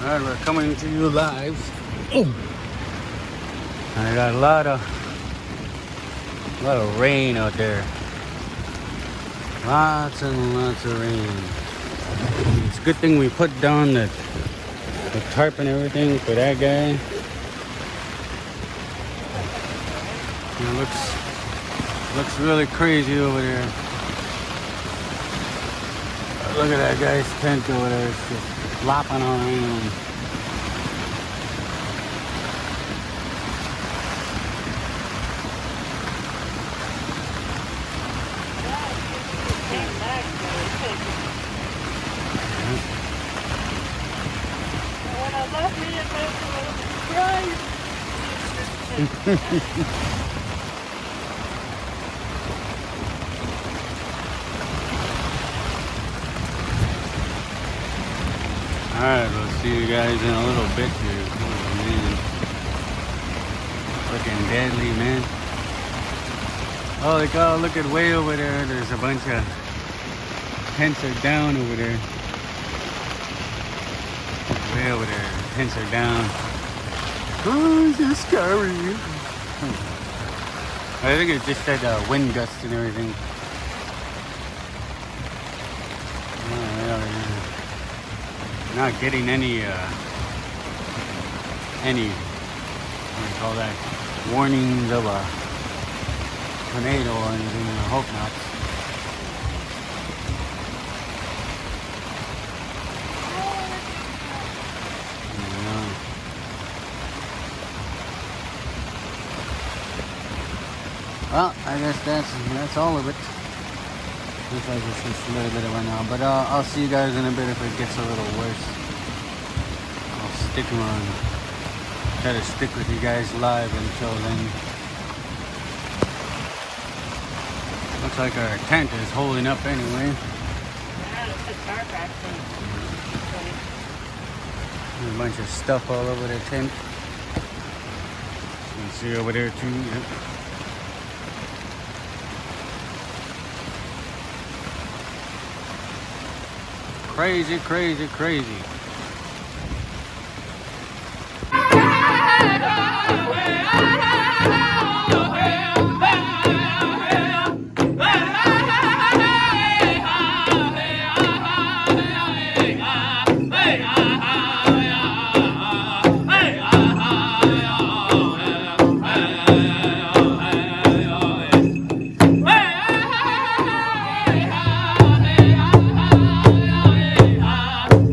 Alright, we're coming to you live. Oh. I got a lot of rain out there. Lots and lots of rain. It's a good thing we put down the tarp and everything for that guy. It looks really crazy over there. Look at that guy's tent over there. It's just flopping around. When I left me, it was crying. Alright, we'll see you guys in a little bit here. Oh, man. Looking deadly, man. Holy cow, look at way over there. There's a bunch of tents are down over there. Way over there. Tents are down. Oh, it's just scary. I think it's just that wind gusts and everything. Oh, yeah. Not getting any what do you call that, warnings of a tornado or anything. I hope not. Yeah. Well, I guess that's all of it. Looks like it's just a little bit right now, but I'll see you guys in a bit if it gets a little worse. I'll stick around, try to stick with you guys live until then. Looks like our tent is holding up anyway. Yeah, it's a tarp actually. There's a bunch of stuff all over the tent. You can see over there too. Yep. Crazy, crazy, crazy.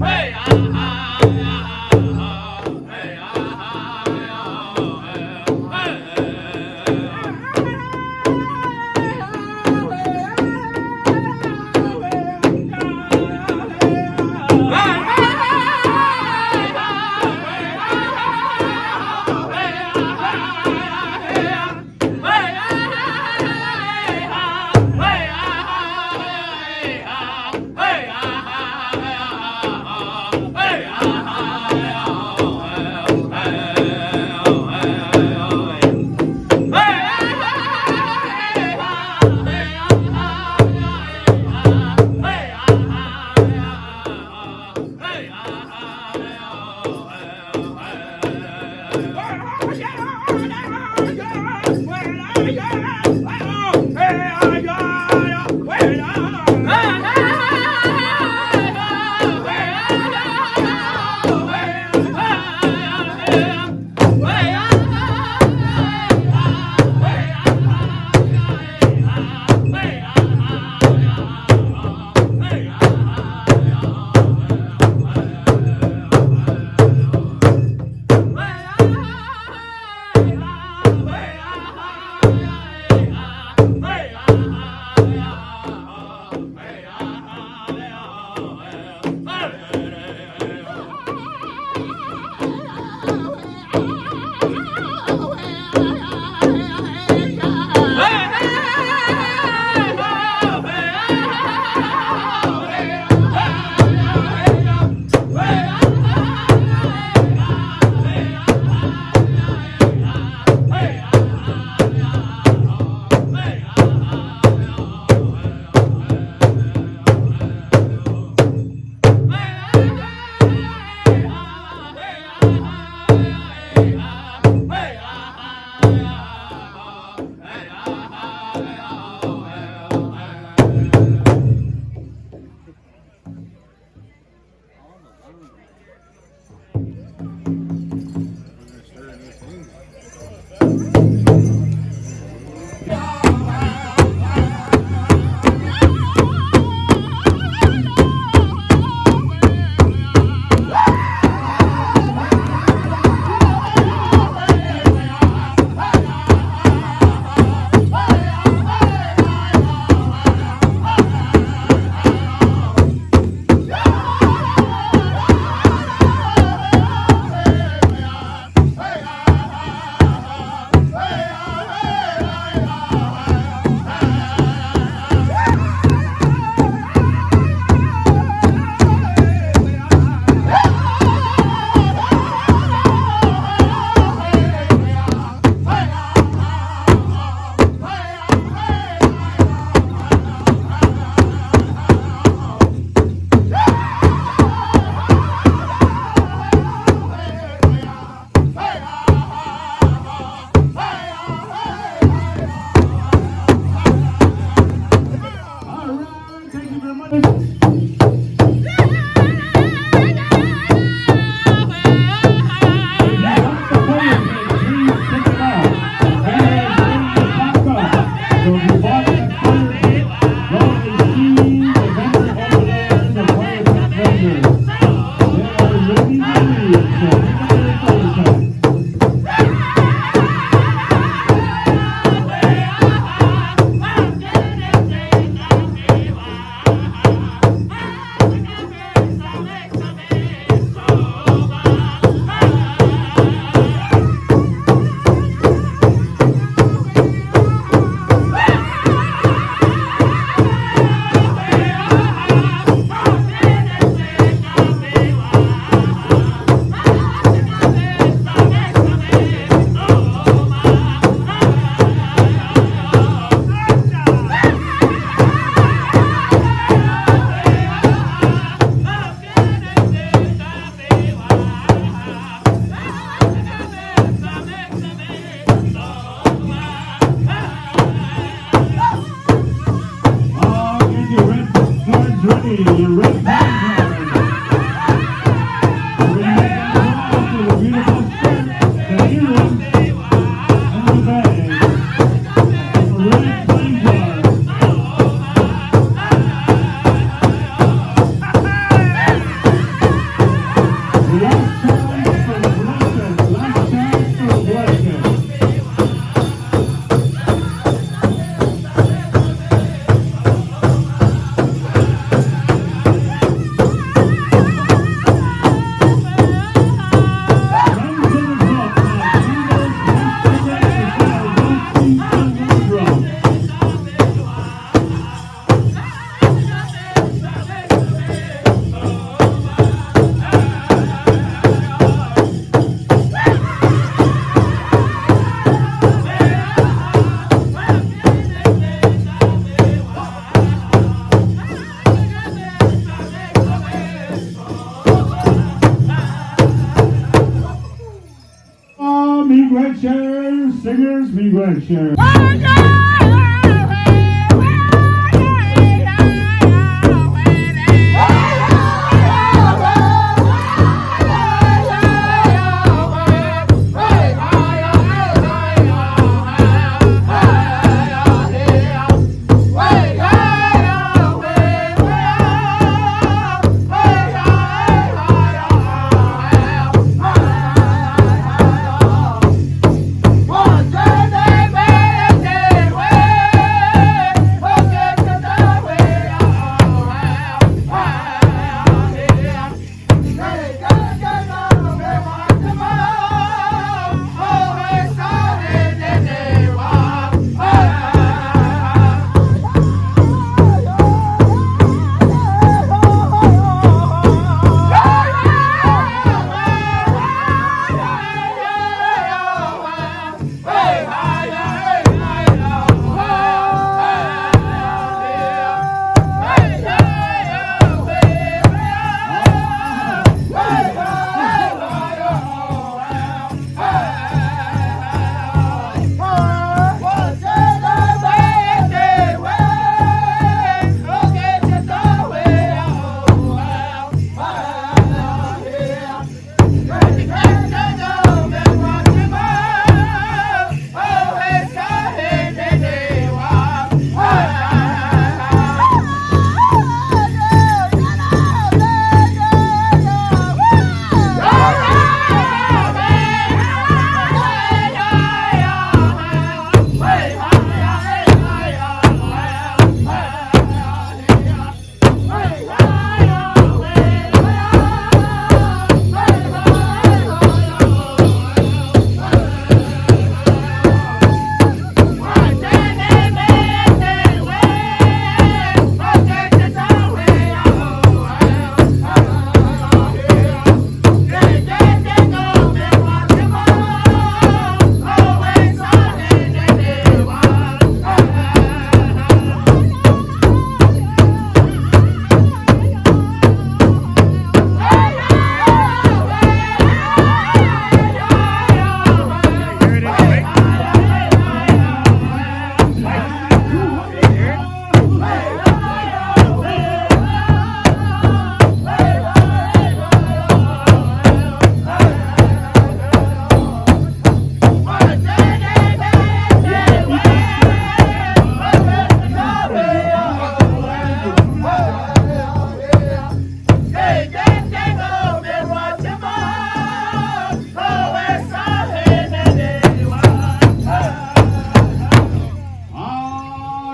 Hey! Meegwetchers, singers, meegwetchers.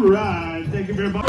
right. Thank you very much.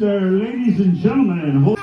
Ladies and gentlemen, hold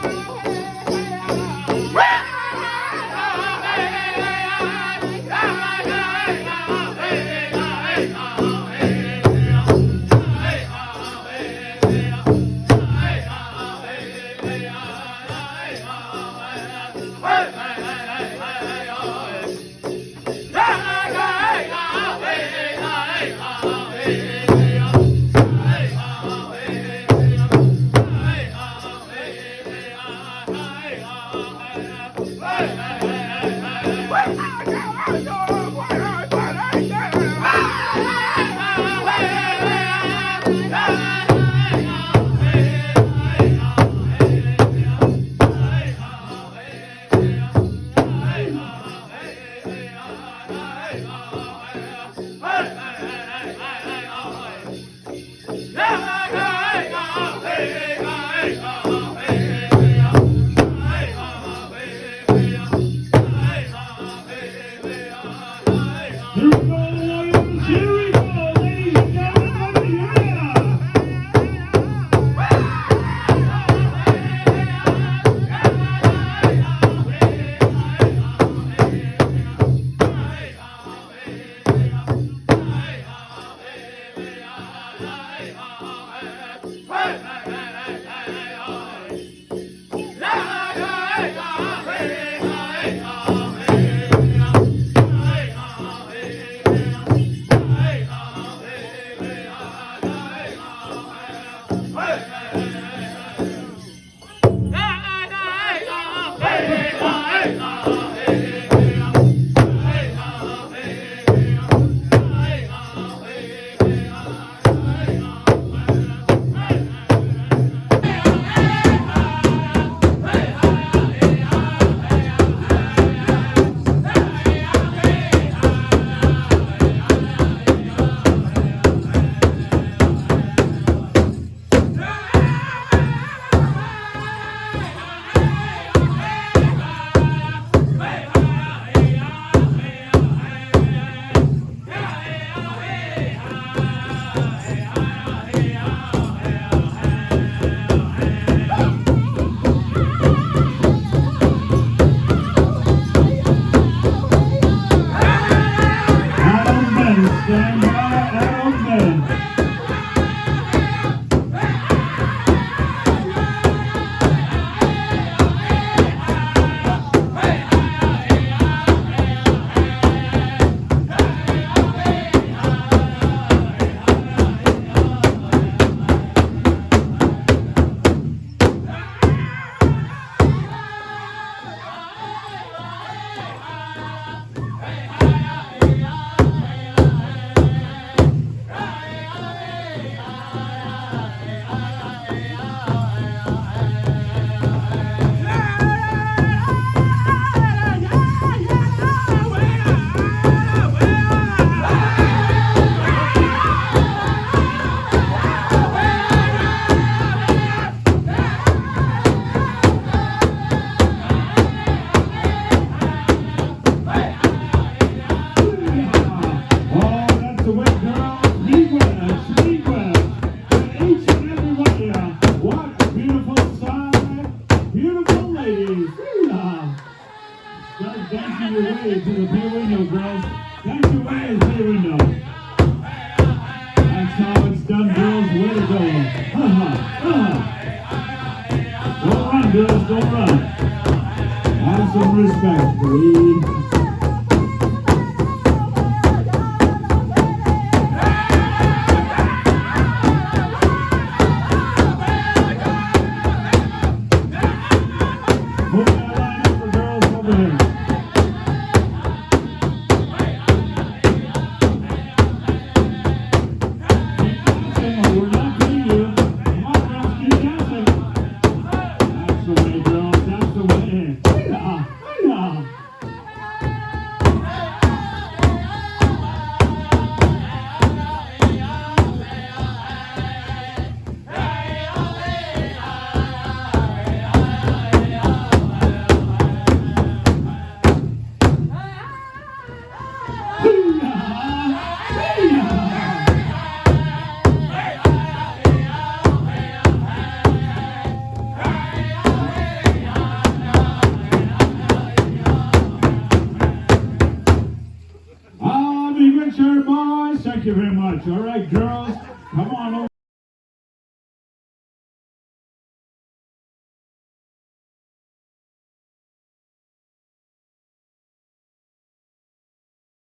dancing your way to the beer window, girls. Dance your way to the beer window. That's how it's done, girls. Way to go. Don't run, girls. Don't run. Have some respect, please. Thank you very much. All right, girls, come on over.